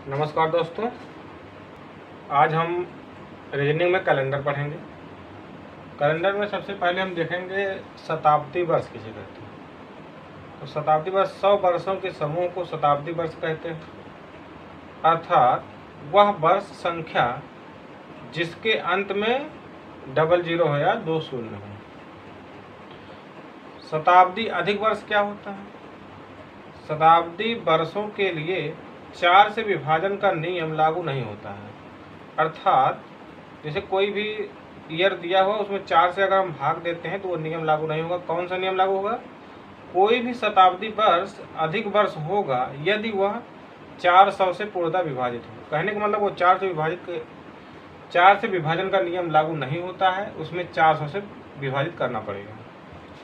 नमस्कार दोस्तों, आज हम रीजनिंग में कैलेंडर पढ़ेंगे। कैलेंडर में सबसे पहले हम देखेंगे शताब्दी वर्ष किसे कहते हैं। तो शताब्दी वर्ष 100 वर्षों के समूह को शताब्दी वर्ष कहते हैं, अर्थात वह वर्ष संख्या जिसके अंत में 00 हो या 2 शून्य हो। शताब्दी अधिक वर्ष क्या होता है? शताब्दी वर्षों के लिए 4 से विभाजन का नियम लागू नहीं होता है, अर्थात जैसे कोई भी ईयर दिया हुआ उसमें 4 से अगर हम भाग देते हैं तो वो नियम लागू नहीं होगा। कौन सा नियम लागू होगा? कोई भी शताब्दी वर्ष अधिक वर्ष होगा यदि वह 400 से पूर्णतः विभाजित हो। कहने का मतलब वो 4 से विभाजन का नियम लागू नहीं होता है, उसमें 400 से विभाजित करना पड़ेगा।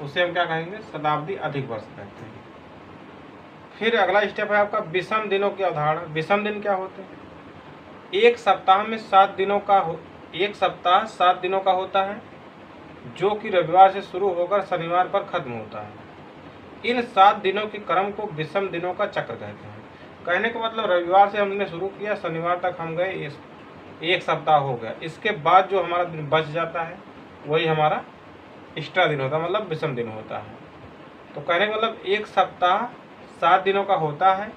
उसे हम क्या कहेंगे? शताब्दी अधिक वर्ष कहते हैं। फिर अगला स्टेप है आपका विषम दिनों की अवधारणा। विषम दिन क्या होते हैं? एक सप्ताह 7 दिनों का होता है, जो कि रविवार से शुरू होकर शनिवार पर खत्म होता है। इन 7 दिनों के क्रम को विषम दिनों का चक्र कहते हैं। कहने का मतलब रविवार से हमने शुरू किया, शनिवार तक हम गए, एक सप्ताह हो गया। इसके बाद जो हमारा दिन बच जाता है वही हमारा एक्स्ट्रा दिन होता है, मतलब विषम दिन होता है। तो कहने का मतलब एक सप्ताह 7 दिनों का होता है,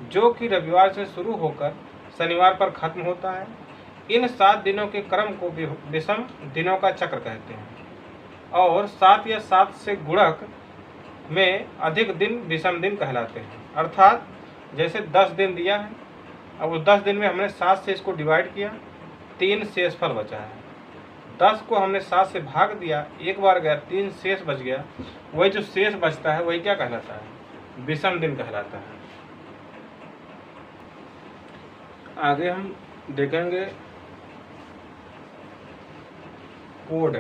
जो कि रविवार से शुरू होकर शनिवार पर खत्म होता है। इन 7 दिनों के क्रम को विषम दिनों का चक्र कहते हैं। और 7 या 7 से गुणक में अधिक दिन विषम दिन कहलाते हैं। अर्थात जैसे 10 दिन दिया है, अब उस 10 दिन में हमने 7 से इसको डिवाइड किया, 3 शेषफल बचा है। 10 को हमने 7 से भाग दिया, एक बार गया, 3 शेष बच गया। वही जो शेष बचता है वही क्या कहलाता है? विषम दिन कहलाता है। आगे हम देखेंगे कोड।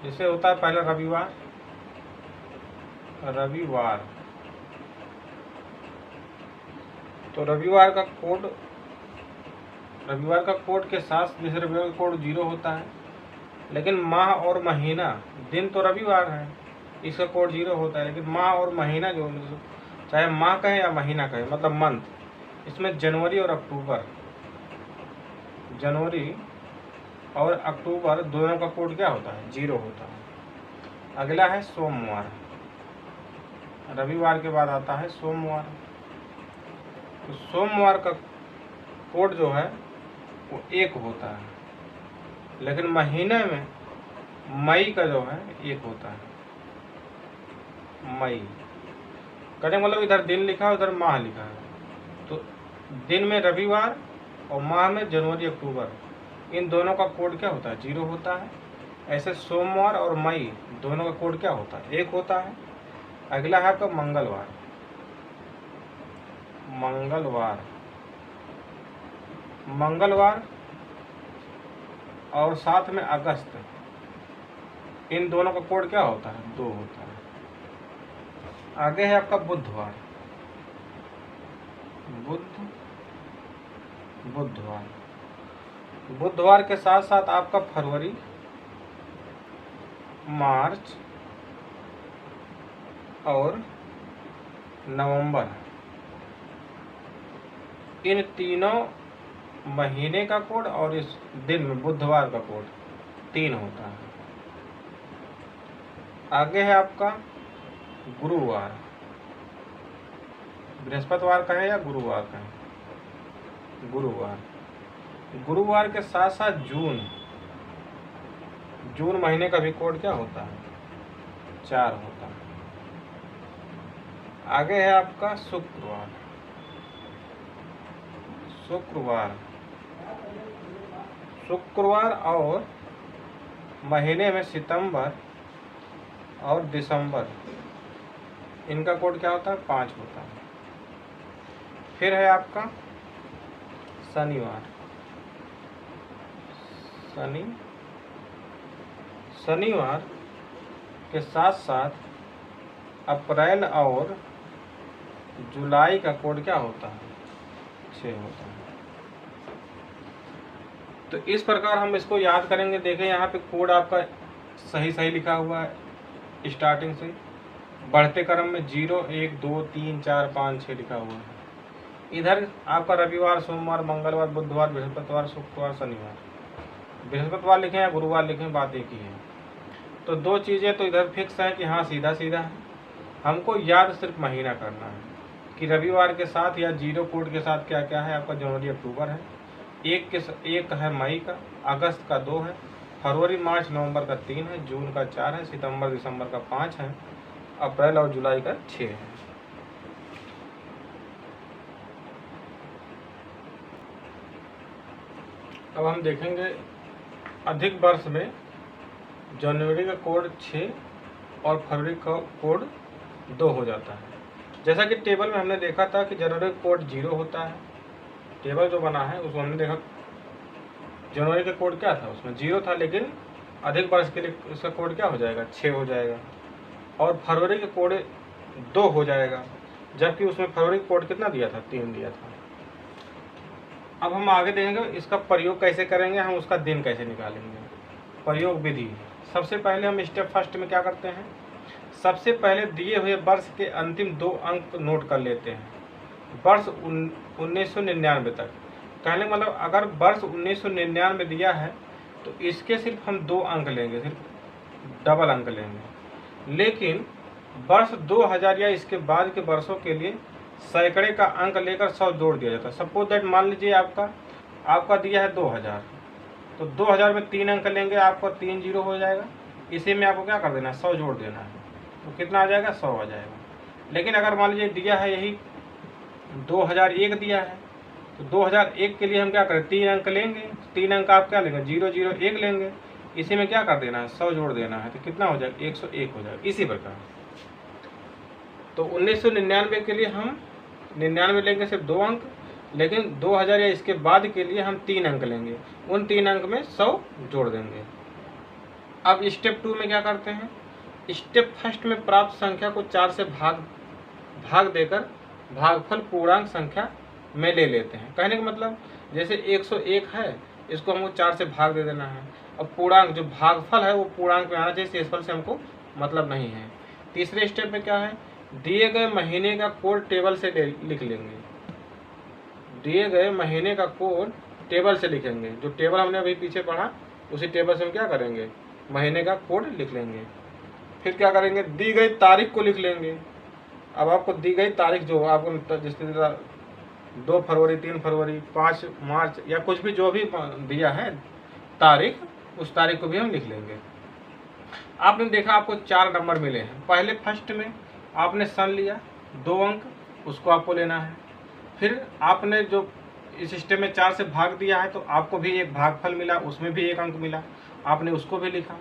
जैसे होता है पहला रविवार, तो रविवार का कोड के साथ जैसे रविवार का कोड 0 होता है, लेकिन माह और महीना, दिन तो रविवार है, इसका कोड 0 होता है, लेकिन माह और महीना जो चाहे माह कहें या महीना कहें, मतलब मंथ, इसमें जनवरी और अक्टूबर दोनों का कोड क्या होता है? 0 होता है। अगला है सोमवार। रविवार के बाद आता है सोमवार। तो सोमवार का कोड जो है वो 1 होता है, लेकिन महीने में मई का जो है 1 होता है। मई कहने का मतलब इधर दिन लिखा है, उधर माह लिखा है। तो दिन में रविवार और माह में जनवरी अक्टूबर, इन दोनों का कोड क्या होता है? 0 होता है। ऐसे सोमवार और मई दोनों का कोड क्या होता है? 1 होता है। अगला है आपका मंगलवार और साथ में अगस्त, इन दोनों का कोड क्या होता है? 2 होता है। आगे है आपका बुधवार के साथ साथ आपका फरवरी, मार्च और नवंबर, इन तीनों महीने का कोड और इस दिन में बुधवार का कोड 3 होता है। आगे है आपका गुरुवार। बृहस्पतिवार कहें या गुरुवार कहें, गुरुवार के साथ साथ जून महीने का भी कोड क्या होता है? 4 होता है। आगे है आपका शुक्रवार और महीने में सितंबर और दिसंबर, इनका कोड क्या होता है? 5 होता है। फिर है आपका शनिवार के साथ साथ अप्रैल और जुलाई का कोड क्या होता है? 6 होता है। तो इस प्रकार हम इसको याद करेंगे। देखें यहाँ पे कोड आपका सही लिखा हुआ है, स्टार्टिंग से बढ़ते क्रम में 0 1 2 3 4 5 6 लिखा हुआ है। इधर आपका रविवार, सोमवार, मंगलवार, बुधवार, बृहस्पतिवार, शुक्रवार, शनिवार। बृहस्पतिवार लिखें या गुरुवार लिखें, बात एक ही है। तो दो चीज़ें तो इधर फिक्स हैं कि हाँ सीधा सीधा है। हमको याद सिर्फ महीना करना है कि रविवार के साथ या जीरो कोड के साथ क्या क्या है। आपका जनवरी अक्टूबर है, एक है मई का, अगस्त का 2 है, फरवरी मार्च नवंबर का 3 है, जून का 4 है, सितंबर दिसंबर का 5 है, अप्रैल और जुलाई का 6 है। अब हम देखेंगे अधिक वर्ष में जनवरी का कोड 6 और फरवरी का कोड 2 हो जाता है। जैसा कि टेबल में हमने देखा था कि जनवरी का कोड 0 होता है। टेबल जो बना है उसको हमने देखा, जनवरी का कोड क्या था, उसमें 0 था, लेकिन अधिक वर्ष के लिए उसका कोड क्या हो जाएगा, 6 हो जाएगा। और फरवरी का कोड 2 हो जाएगा, जबकि उसमें फरवरी का कोड कितना दिया था, 3 दिया था। अब हम आगे देखेंगे इसका प्रयोग कैसे करेंगे, हम उसका दिन कैसे निकालेंगे। प्रयोग विधि, सबसे पहले हम स्टेप फर्स्ट में क्या करते हैं, सबसे पहले दिए हुए वर्ष के अंतिम 2 अंक नोट कर लेते हैं, वर्ष 1999 तक। कहने का मतलब अगर वर्ष 1999 दिया है तो इसके सिर्फ हम 2 अंक लेंगे, सिर्फ डबल अंक लेंगे। लेकिन वर्ष 2000 या इसके बाद के वर्षों के लिए सैकड़े का अंक लेकर 100 जोड़ दिया जाता है। सपोज दैट मान लीजिए आपका दिया है 2000, तो 2000 में 3 अंक लेंगे, आपका 3 0 हो जाएगा। इसी में आपको क्या कर देना है, 100 जोड़ देना है, तो कितना आ जाएगा, 100 आ जाएगा। लेकिन अगर मान लीजिए दिया है यही 2001 दिया है, तो 2001 के लिए हम क्या करें, 3 अंक लेंगे, 3 अंक आप क्या लेंगे, 0 0 1 लेंगे, इसी में क्या कर देना है, 100 जोड़ देना है, तो कितना हो जाएगा, 101 हो जाएगा। इसी प्रकार तो 1999 के लिए हम 99 लेंगे सिर्फ 2 अंक, लेकिन 2000 या इसके बाद के लिए हम 3 अंक लेंगे, उन 3 अंक में 100 जोड़ देंगे। अब स्टेप 2 में क्या करते हैं, स्टेप फर्स्ट में प्राप्त संख्या को 4 से भाग देकर भागफल पूर्णांक संख्या में ले लेते हैं। कहने का मतलब जैसे 101 है, इसको हमको 4 से भाग दे देना है। अब पूर्णांक जो भागफल है वो पूर्णांक में आना चाहिए, शेषफल से हमको मतलब नहीं है। तीसरे स्टेप में क्या है, दिए गए महीने का कोड टेबल से लिख लेंगे, दिए गए महीने का कोड टेबल से लिखेंगे। जो टेबल हमने अभी पीछे पढ़ा उसी टेबल से हम क्या करेंगे, महीने का कोड लिख लेंगे। फिर क्या करेंगे, दी गई तारीख को लिख लेंगे। अब आपको दी गई तारीख जो आपको जिसके 2 फरवरी, 3 फरवरी, 5 मार्च या कुछ भी जो भी दिया है तारीख, उस तारीख को भी हम लिख लेंगे। आपने देखा आपको 4 नंबर मिले हैं। पहले फर्स्ट में आपने सन लिया, 2 अंक, उसको आपको लेना है। फिर आपने जो इस सिस्टम में 4 से भाग दिया है तो आपको भी एक भागफल मिला, उसमें भी 1 अंक मिला, आपने उसको भी लिखा।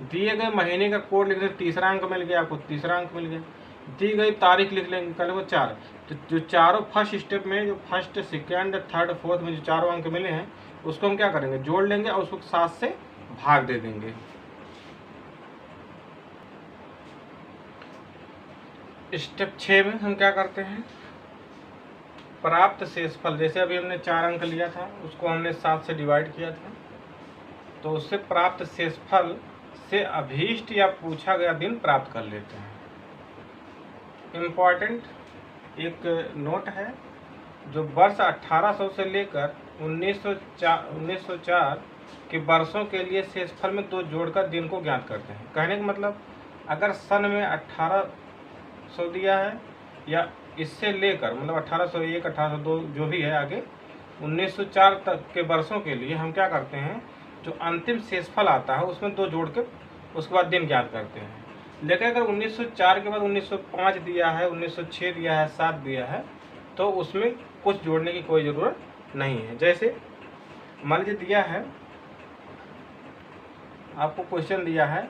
दिए गए महीने का कोड लिख लेंगे, तीसरा अंक मिल गया आपको, तीसरा अंक मिल गया। दी गई तारीख लिख लेंगे, कल वो 4। तो जो चारों फर्स्ट स्टेप में जो फर्स्ट, सेकेंड, थर्ड, फोर्थ में जो 4 अंक मिले हैं उसको हम क्या करेंगे, जोड़ लेंगे और उसको 7 से भाग दे देंगे। स्टेप 6 में हम क्या करते हैं, प्राप्त शेषफल, जैसे अभी हमने 4 अंक लिया था उसको हमने 7 से डिवाइड किया था, तो उससे प्राप्त शेषफल से अभीष्ट या पूछा गया दिन प्राप्त कर लेते हैं। इम्पॉर्टेंट एक नोट है, जो वर्ष 1800 से लेकर 1904 के वर्षों के लिए शेषफल में 2 जोड़कर दिन को ज्ञात करते हैं। कहने का मतलब अगर सन में 1800 दिया है या इससे लेकर मतलब 1801, 1802 जो भी है आगे 1904 तक के वर्षों के लिए हम क्या करते हैं, जो अंतिम शेषफल आता है उसमें 2 जोड़ के उसके बाद दिन ज्ञात करते हैं। लेकिन अगर 1904 के बाद 1905 दिया है, 1906 दिया है, 7 दिया है, तो उसमें कुछ जोड़ने की कोई ज़रूरत नहीं है। जैसे मान लीजिए दिया है आपको, क्वेश्चन दिया है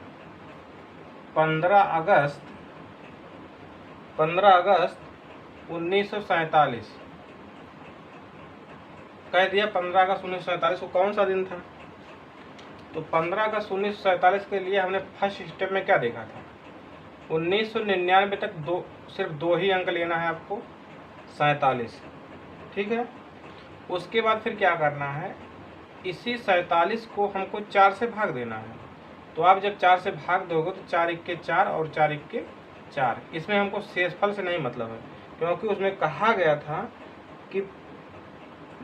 15 अगस्त 1947 कह दिया। 15 अगस्त 1947 को कौन सा दिन था, तो 15 अगस्त 1947 के लिए हमने फर्स्ट स्टेप में क्या देखा था, 1999 तक सिर्फ 2 ही अंक लेना है आपको, 47, ठीक है। उसके बाद फिर क्या करना है, इसी 47 को हमको 4 से भाग देना है। तो आप जब 4 से भाग दोगे तो 4 1 4 और 4 1 4। इसमें हमको शेषफल से नहीं मतलब है, क्योंकि उसमें कहा गया था कि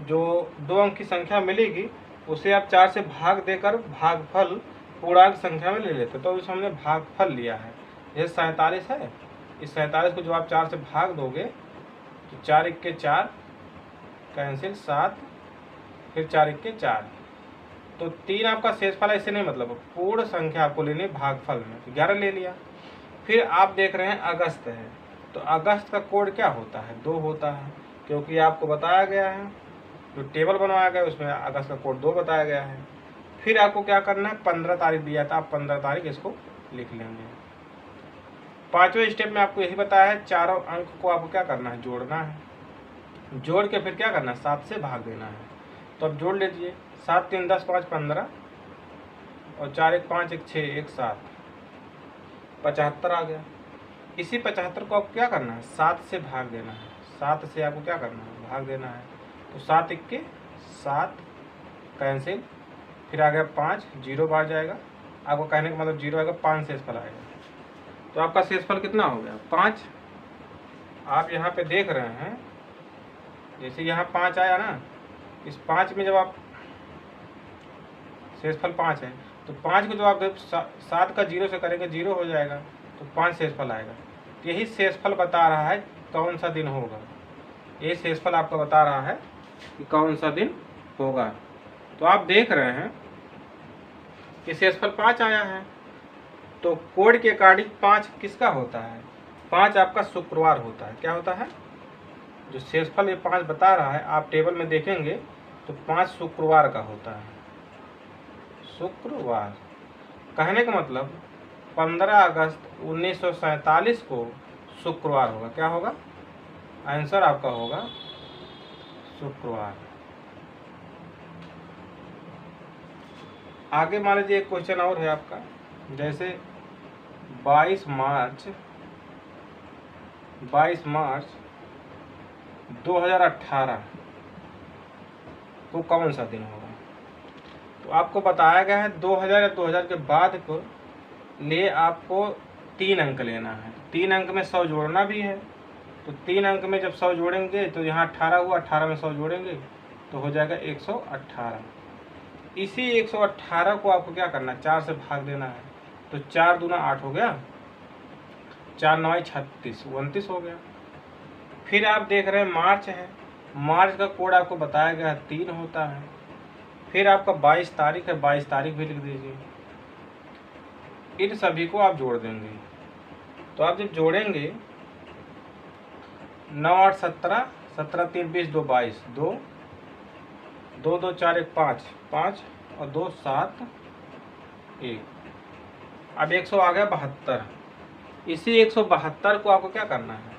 जो 2 अंक की संख्या मिलेगी उसे आप 4 से भाग देकर भागफल पूर्णांक संख्या में ले लेते, तो इसमें हमने भागफल लिया है। जैसे 47 है, इस 47 को जो आप 4 से भाग दोगे तो 4 इक्के 4 कैंसिल 7, फिर 4 इक्के 4, तो 3 आपका शेषफल। ऐसे नहीं, मतलब पूर्ण संख्या आपको लेनी है भागफल में, तो 11 ले लिया। फिर आप देख रहे हैं अगस्त है, तो अगस्त का कोड क्या होता है? 2 होता है, क्योंकि आपको बताया गया है, जो टेबल बनवाया गया है उसमें अगस्त का कोड 2 बताया गया है। फिर आपको क्या करना है, 15 तारीख दिया था, आप 15 तारीख इसको लिख लेंगे। 5वें स्टेप में आपको यही बताया है, चारों अंक को आपको क्या करना है, जोड़ना है। जोड़ के फिर क्या करना है, 7 से भाग देना है। तो अब जोड़ लीजिए, 7 3 10 5 15 और 4 1 5 1 6 1 7, 75 आ गया। इसी 75 को आपको क्या करना है, 7 से भाग देना है। 7 से आपको क्या करना है, भाग देना है। तो 7 इक्के 7 कैंसिल, फिर आ गया 5, 0 बाहर जाएगा। आपको कहने का मतलब 0 आएगा, 5 शेषफल आएगा। तो आपका शेषफल कितना हो गया, 5। आप यहाँ पे देख रहे हैं, जैसे यहाँ 5 आया ना, इस 5 में जब आप शेषफल 5 है, तो 5 को जब आप 7 का 0 से करेंगे 0 हो जाएगा, तो 5 शेषफल आएगा। यही शेषफल बता रहा है कौन सा दिन होगा। ये शेषफल आपका बता रहा है कि कौन सा दिन होगा। तो आप देख रहे हैं कि शेषफल 5 आया है, तो कोड के अकॉर्डिंग 5 किसका होता है, 5 आपका शुक्रवार होता है। क्या होता है, जो शेषफल ये 5 बता रहा है, आप टेबल में देखेंगे तो 5 शुक्रवार का होता है। शुक्रवार कहने का मतलब 15 अगस्त 1947 को शुक्रवार होगा। क्या होगा, आंसर आपका होगा शुक्रवार। आगे मान लीजिए एक क्वेश्चन और है आपका, जैसे 22 मार्च 2018 को कौन सा दिन होगा। तो आपको बताया गया है 2000 या 2000 के बाद को लिए आपको 3 अंक लेना है। 3 अंक में 100 जोड़ना भी है, तो 3 अंक में जब 100 जोड़ेंगे तो यहाँ 18 हुआ, 18 में 100 जोड़ेंगे तो हो जाएगा 118। इसी 118 को आपको क्या करना है, 4 से भाग देना है। तो 4 दूना 8 हो गया, 4 9 36, 29 हो गया। फिर आप देख रहे हैं मार्च है, मार्च का कोड आपको बताया गया है 3 होता है। फिर आपका 22 तारीख है, 22 तारीख भी लिख दीजिए। इन सभी को आप जोड़ देंगे, तो आप जब जोड़ेंगे 9 8 17, 17 3 20 2 22, 2 2 2 4 1 5 5 और 2 7 1। अब 100 आ गया 72। इसी 172 को आपको क्या करना है,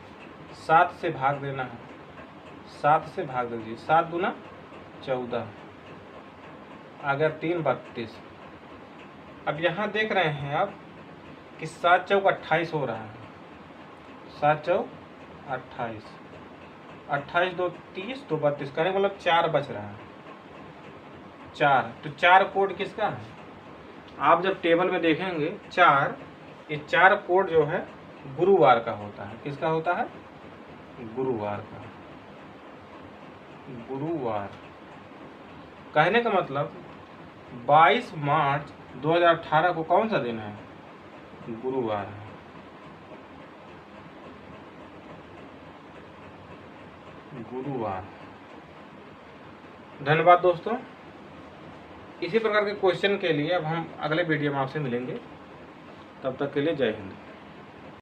7 से भाग देना है। 7 से भाग दीजिए, 7 दूना 14, आ गया 3 32। अब यहाँ देख रहे हैं आप कि 7 चौक 28 हो रहा है। 7 चौक 28, 28 2 30 2 32, कहने का मतलब 4 बच रहा है, 4। तो 4 कोड किसका है, आप जब टेबल में देखेंगे 4, ये 4 कोड जो है गुरुवार का होता है। किसका होता है, गुरुवार का। गुरुवार कहने का मतलब 22 मार्च 2018 को कौन सा दिन है, गुरुवार है। गुरुवार। धन्यवाद दोस्तों। इसी प्रकार के क्वेश्चन के लिए अब हम अगले वीडियो में आपसे मिलेंगे। तब तक के लिए जय हिंद।